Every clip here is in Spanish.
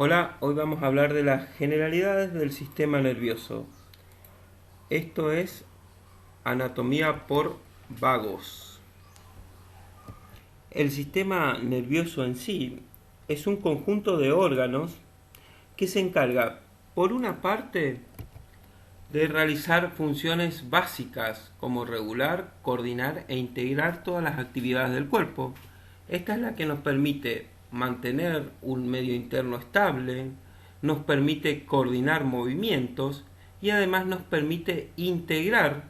Hola, hoy vamos a hablar de las generalidades del sistema nervioso. Esto es anatomía por vagos. El sistema nervioso en sí es un conjunto de órganos que se encarga, por una parte, de realizar funciones básicas como regular, coordinar e integrar todas las actividades del cuerpo. Esta es la que nos permite mantener un medio interno estable, nos permite coordinar movimientos y además nos permite integrar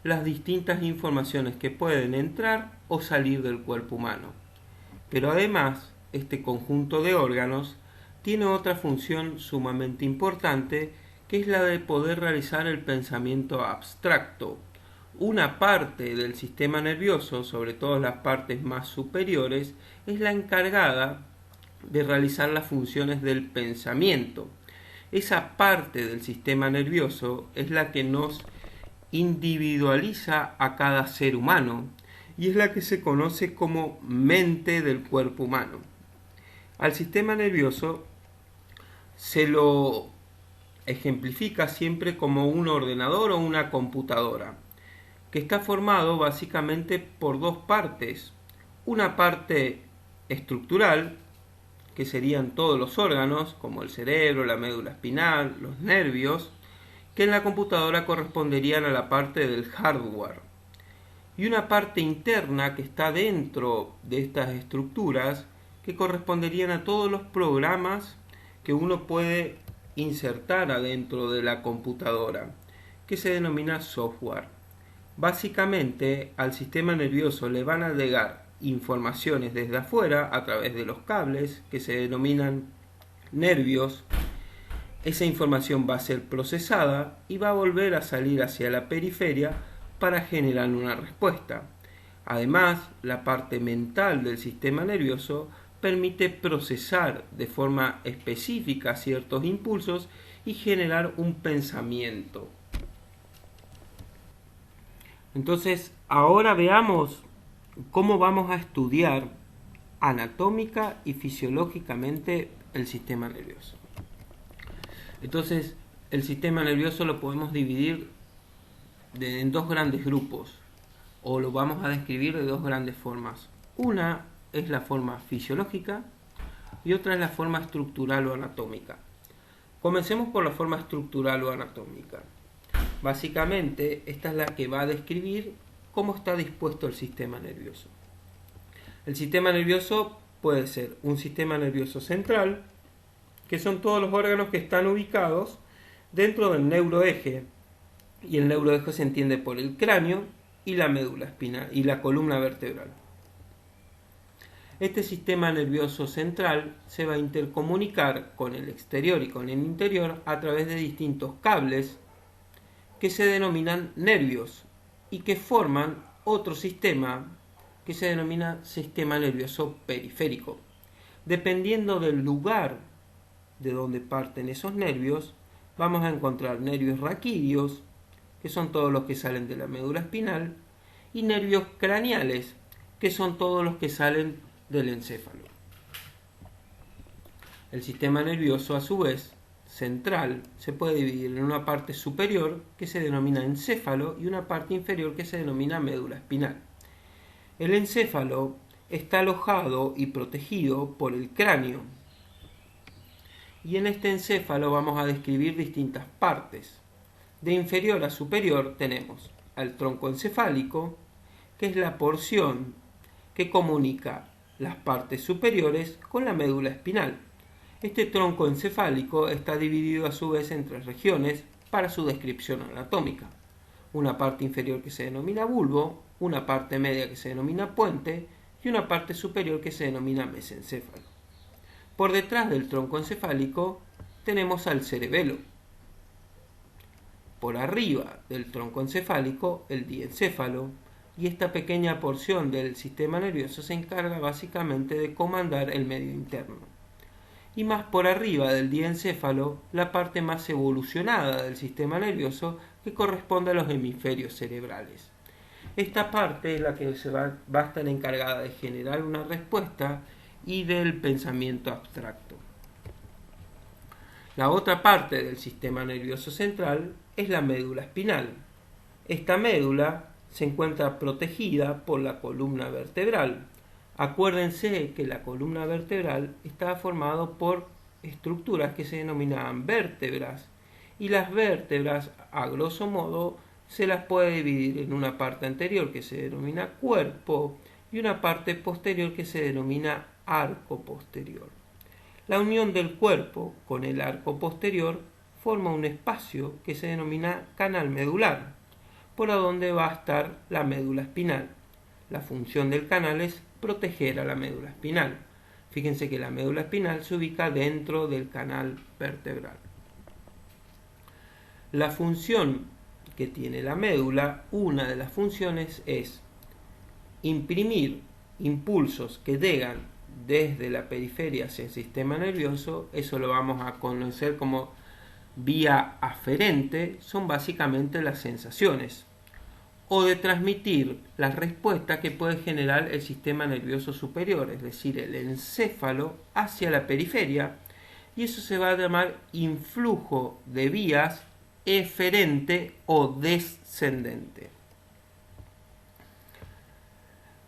las distintas informaciones que pueden entrar o salir del cuerpo humano. Pero además, este conjunto de órganos tiene otra función sumamente importante, que es la de poder realizar el pensamiento abstracto. Una parte del sistema nervioso, sobre todo las partes más superiores, es la encargada de realizar las funciones del pensamiento. Esa parte del sistema nervioso es la que nos individualiza a cada ser humano y es la que se conoce como mente del cuerpo humano. Al sistema nervioso se lo ejemplifica siempre como un ordenador o una computadora, que está formado básicamente por dos partes. Una parte estructural, que serían todos los órganos, como el cerebro, la médula espinal, los nervios, que en la computadora corresponderían a la parte del hardware. Y una parte interna que está dentro de estas estructuras, que corresponderían a todos los programas que uno puede insertar adentro de la computadora, que se denomina software. Básicamente, al sistema nervioso le van a llegar informaciones desde afuera a través de los cables, que se denominan nervios. Esa información va a ser procesada y va a volver a salir hacia la periferia para generar una respuesta. Además, la parte mental del sistema nervioso permite procesar de forma específica ciertos impulsos y generar un pensamiento. Entonces, ahora veamos cómo vamos a estudiar anatómica y fisiológicamente el sistema nervioso. Entonces, el sistema nervioso lo podemos dividir en dos grandes grupos, o lo vamos a describir de dos grandes formas. Una es la forma fisiológica y otra es la forma estructural o anatómica. Comencemos por la forma estructural o anatómica. Básicamente, esta es la que va a describir cómo está dispuesto el sistema nervioso. El sistema nervioso puede ser un sistema nervioso central, que son todos los órganos que están ubicados dentro del neuroeje, y el neuroeje se entiende por el cráneo y la médula espinal y la columna vertebral. Este sistema nervioso central se va a intercomunicar con el exterior y con el interior a través de distintos cables que se denominan nervios y que forman otro sistema que se denomina sistema nervioso periférico. Dependiendo del lugar de donde parten esos nervios, vamos a encontrar nervios raquídeos, que son todos los que salen de la médula espinal, y nervios craneales, que son todos los que salen del encéfalo. El sistema nervioso, a su vez, central, se puede dividir en una parte superior, que se denomina encéfalo, y una parte inferior, que se denomina médula espinal. El encéfalo está alojado y protegido por el cráneo, y en este encéfalo vamos a describir distintas partes. De inferior a superior tenemos al tronco encefálico, que es la porción que comunica las partes superiores con la médula espinal. Este tronco encefálico está dividido a su vez en tres regiones para su descripción anatómica. Una parte inferior que se denomina bulbo, una parte media que se denomina puente y una parte superior que se denomina mesencéfalo. Por detrás del tronco encefálico tenemos al cerebelo. Por arriba del tronco encefálico el diencéfalo, y esta pequeña porción del sistema nervioso se encarga básicamente de comandar el medio interno. Y más por arriba del diencéfalo, la parte más evolucionada del sistema nervioso, que corresponde a los hemisferios cerebrales. Esta parte es la que va a estar encargada de generar una respuesta y del pensamiento abstracto. La otra parte del sistema nervioso central es la médula espinal. Esta médula se encuentra protegida por la columna vertebral. Acuérdense que la columna vertebral está formada por estructuras que se denominaban vértebras, y las vértebras, a grosso modo, se las puede dividir en una parte anterior que se denomina cuerpo y una parte posterior que se denomina arco posterior. La unión del cuerpo con el arco posterior forma un espacio que se denomina canal medular, por donde va a estar la médula espinal. La función del canal es proteger a la médula espinal. Fíjense que la médula espinal se ubica dentro del canal vertebral. La función que tiene la médula, una de las funciones es imprimir impulsos que llegan desde la periferia hacia el sistema nervioso. Eso lo vamos a conocer como vía aferente, son básicamente las sensaciones, o de transmitir las respuestas que puede generar el sistema nervioso superior, es decir, el encéfalo, hacia la periferia, y eso se va a llamar influjo de vías eferente o descendente.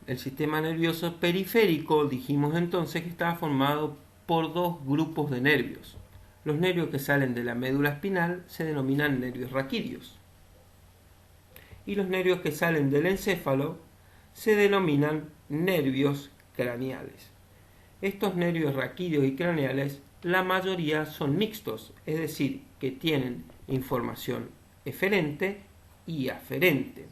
El sistema nervioso periférico, dijimos entonces que estaba formado por dos grupos de nervios. Los nervios que salen de la médula espinal se denominan nervios raquídeos, y los nervios que salen del encéfalo se denominan nervios craneales. Estos nervios raquídeos y craneales, la mayoría son mixtos, es decir, que tienen información eferente y aferente.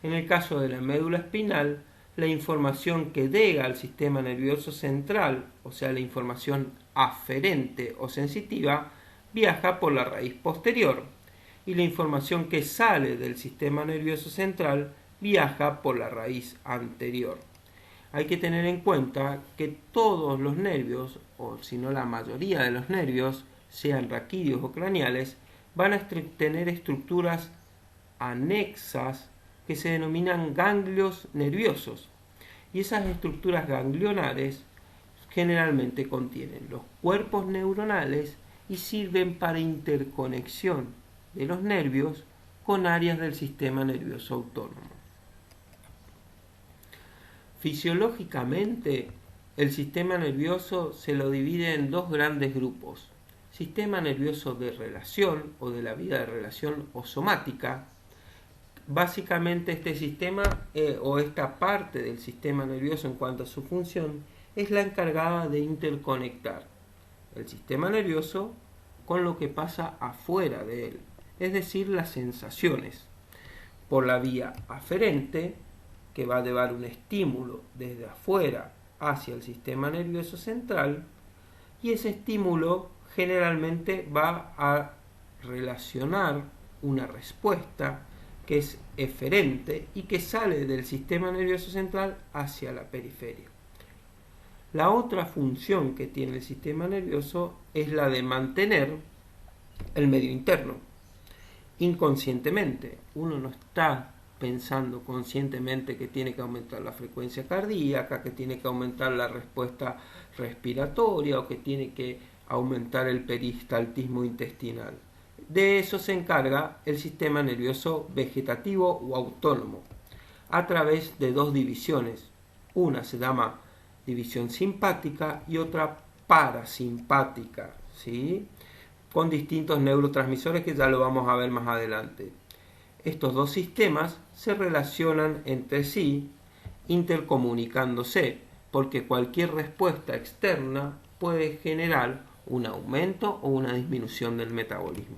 En el caso de la médula espinal, la información que llega al sistema nervioso central, o sea, la información aferente o sensitiva, viaja por la raíz posterior, y la información que sale del sistema nervioso central viaja por la raíz anterior. Hay que tener en cuenta que todos los nervios, o si no la mayoría de los nervios, sean raquídeos o craneales, van a tener estructuras anexas que se denominan ganglios nerviosos, y esas estructuras ganglionares generalmente contienen los cuerpos neuronales y sirven para interconexión de los nervios con áreas del sistema nervioso autónomo. Fisiológicamente, el sistema nervioso se lo divide en dos grandes grupos: sistema nervioso de relación o de la vía de relación o somática. Básicamente este sistema o esta parte del sistema nervioso en cuanto a su función es la encargada de interconectar el sistema nervioso con lo que pasa afuera de él, es decir, las sensaciones, por la vía aferente, que va a llevar un estímulo desde afuera hacia el sistema nervioso central, y ese estímulo generalmente va a relacionar una respuesta que es eferente y que sale del sistema nervioso central hacia la periferia. La otra función que tiene el sistema nervioso es la de mantener el medio interno. Inconscientemente, uno no está pensando conscientemente que tiene que aumentar la frecuencia cardíaca, que tiene que aumentar la respuesta respiratoria o que tiene que aumentar el peristaltismo intestinal. De eso se encarga el sistema nervioso vegetativo o autónomo, a través de dos divisiones. Una se llama división simpática y otra parasimpática, ¿sí?, con distintos neurotransmisores que ya lo vamos a ver más adelante. Estos dos sistemas se relacionan entre sí, intercomunicándose, porque cualquier respuesta externa puede generar un aumento o una disminución del metabolismo.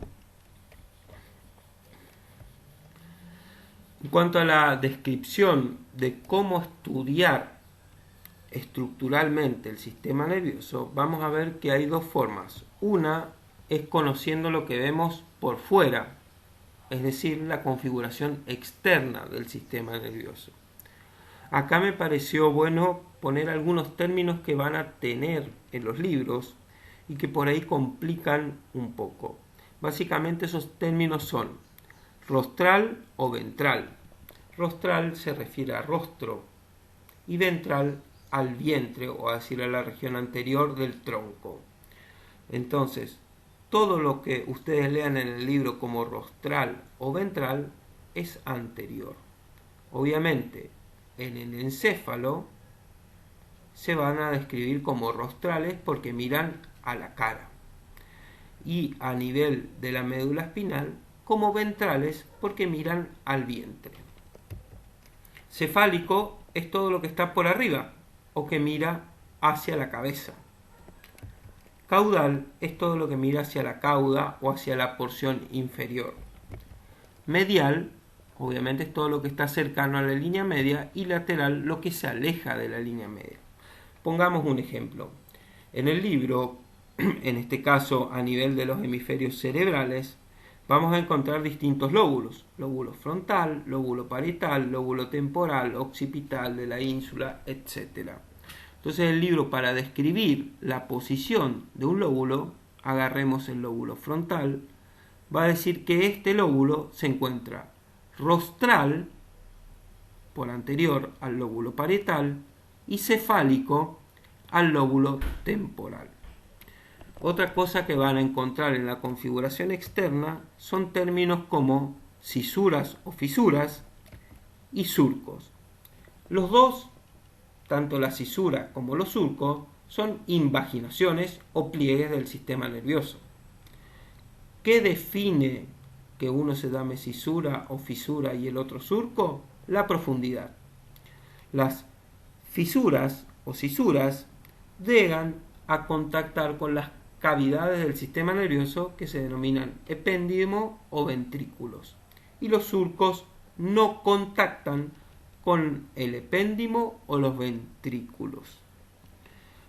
En cuanto a la descripción de cómo estudiar estructuralmente el sistema nervioso, vamos a ver que hay dos formas. Una es conociendo lo que vemos por fuera, es decir, la configuración externa del sistema nervioso. Acá me pareció bueno poner algunos términos que van a tener en los libros y que por ahí complican un poco. Básicamente esos términos son rostral o ventral. Rostral se refiere a rostro y ventral al vientre, o a decir a la región anterior del tronco. Entonces, todo lo que ustedes lean en el libro como rostral o ventral es anterior. Obviamente, en el encéfalo se van a describir como rostrales porque miran a la cara. Y a nivel de la médula espinal, como ventrales porque miran al vientre. Cefálico es todo lo que está por arriba o que mira hacia la cabeza. Caudal es todo lo que mira hacia la cauda o hacia la porción inferior. Medial, obviamente, es todo lo que está cercano a la línea media, y lateral lo que se aleja de la línea media. Pongamos un ejemplo. En el libro, en este caso a nivel de los hemisferios cerebrales, vamos a encontrar distintos lóbulos. Lóbulo frontal, lóbulo parietal, lóbulo temporal, occipital de la ínsula, etc. Entonces el libro, para describir la posición de un lóbulo, agarremos el lóbulo frontal, va a decir que este lóbulo se encuentra rostral, por anterior al lóbulo parietal, y cefálico al lóbulo temporal. Otra cosa que van a encontrar en la configuración externa son términos como cisuras o fisuras y surcos. Los dos, tanto la cisura como los surcos, son invaginaciones o pliegues del sistema nervioso. ¿Qué define que uno se llame cisura o fisura y el otro surco? La profundidad. Las fisuras o cisuras llegan a contactar con las cavidades del sistema nervioso que se denominan epéndimo o ventrículos, y los surcos no contactan con el epéndimo o los ventrículos.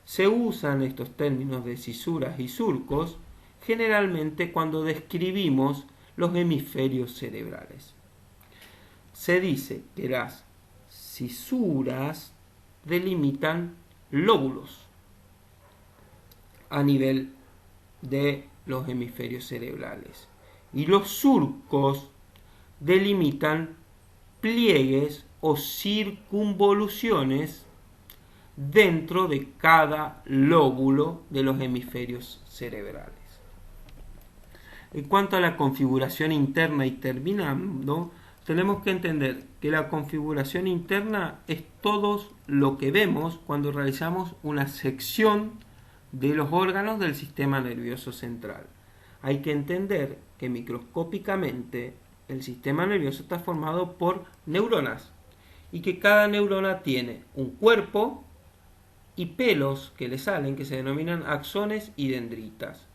Se usan estos términos de cisuras y surcos generalmente cuando describimos los hemisferios cerebrales. Se dice que las cisuras delimitan lóbulos a nivel de los hemisferios cerebrales y los surcos delimitan pliegues o circunvoluciones dentro de cada lóbulo de los hemisferios cerebrales. En cuanto a la configuración interna y terminando, tenemos que entender que la configuración interna es todo lo que vemos cuando realizamos una sección de los órganos del sistema nervioso central. Hay que entender que microscópicamente el sistema nervioso está formado por neuronas y que cada neurona tiene un cuerpo y pelos que le salen, que se denominan axones y dendritas.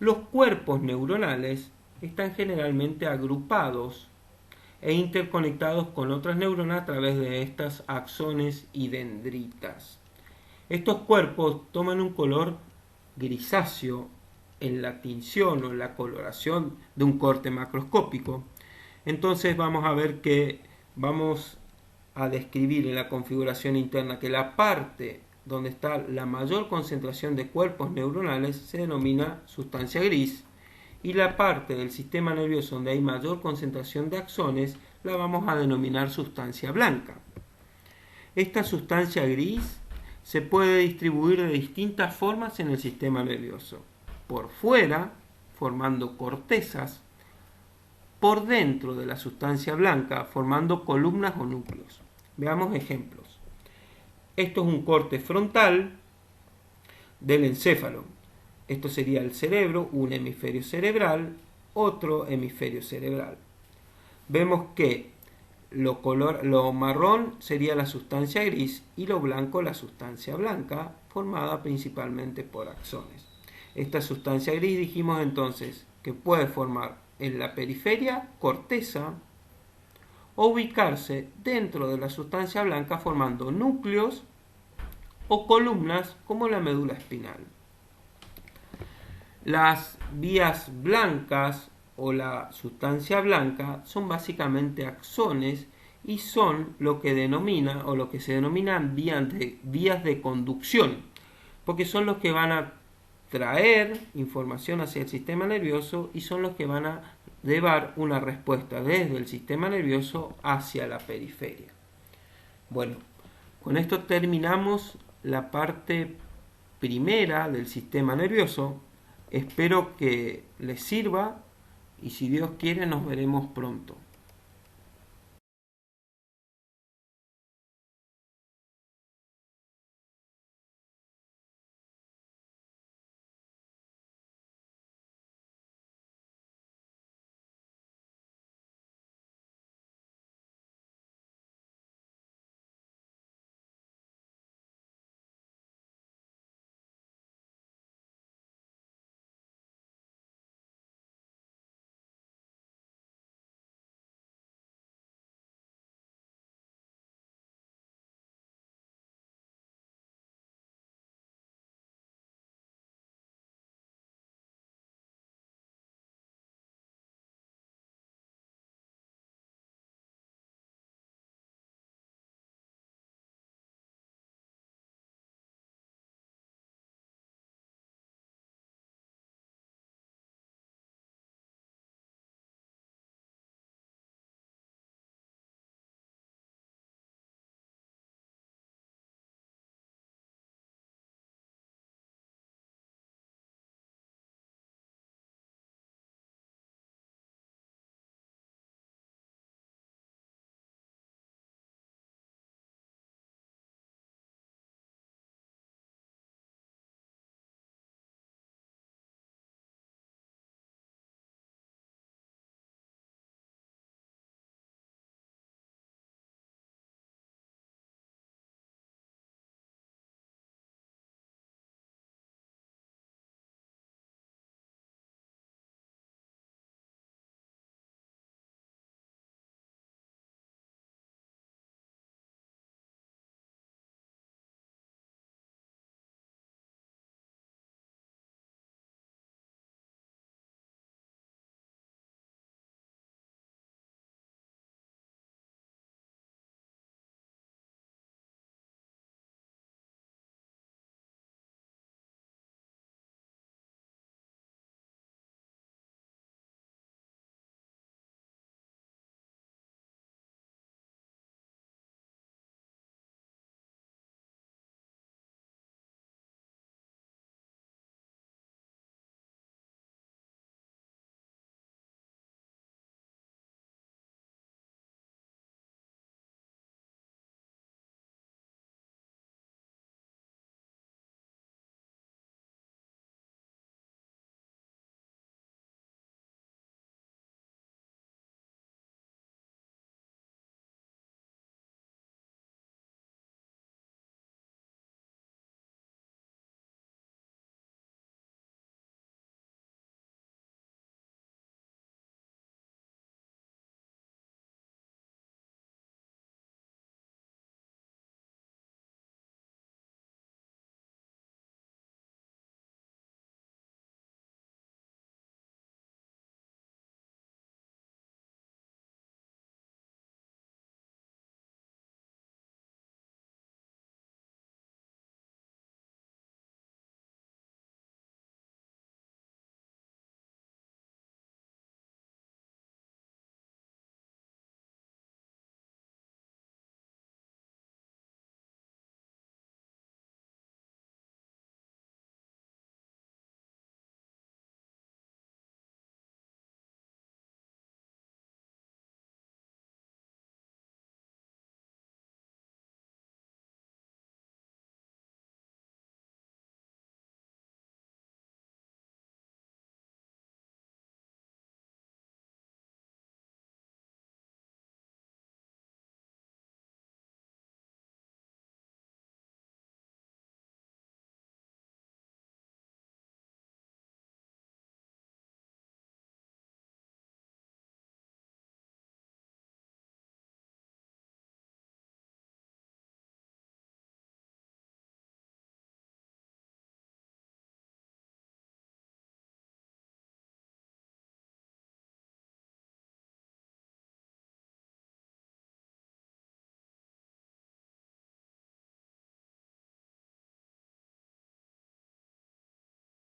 Los cuerpos neuronales están generalmente agrupados e interconectados con otras neuronas a través de estas axones y dendritas. Estos cuerpos toman un color grisáceo en la tinción o en la coloración de un corte macroscópico. Entonces vamos a ver que vamos a describir en la configuración interna que la parte donde está la mayor concentración de cuerpos neuronales se denomina sustancia gris, y la parte del sistema nervioso donde hay mayor concentración de axones la vamos a denominar sustancia blanca. Esta sustancia gris se puede distribuir de distintas formas en el sistema nervioso: por fuera, formando cortezas; por dentro de la sustancia blanca, formando columnas o núcleos. Veamos ejemplos. Esto es un corte frontal del encéfalo. Esto sería el cerebro, un hemisferio cerebral, otro hemisferio cerebral. Vemos que lo marrón sería la sustancia gris y lo blanco la sustancia blanca, formada principalmente por axones. Esta sustancia gris dijimos entonces que puede formar en la periferia corteza o ubicarse dentro de la sustancia blanca formando núcleos o columnas como la médula espinal. Las vías blancas o la sustancia blanca son básicamente axones y son lo que denomina o lo que se denominan vías de conducción, porque son los que van a traer información hacia el sistema nervioso y son los que van a llevar una respuesta desde el sistema nervioso hacia la periferia. Bueno, con esto terminamos la parte primera del sistema nervioso. Espero que les sirva y si Dios quiere nos veremos pronto.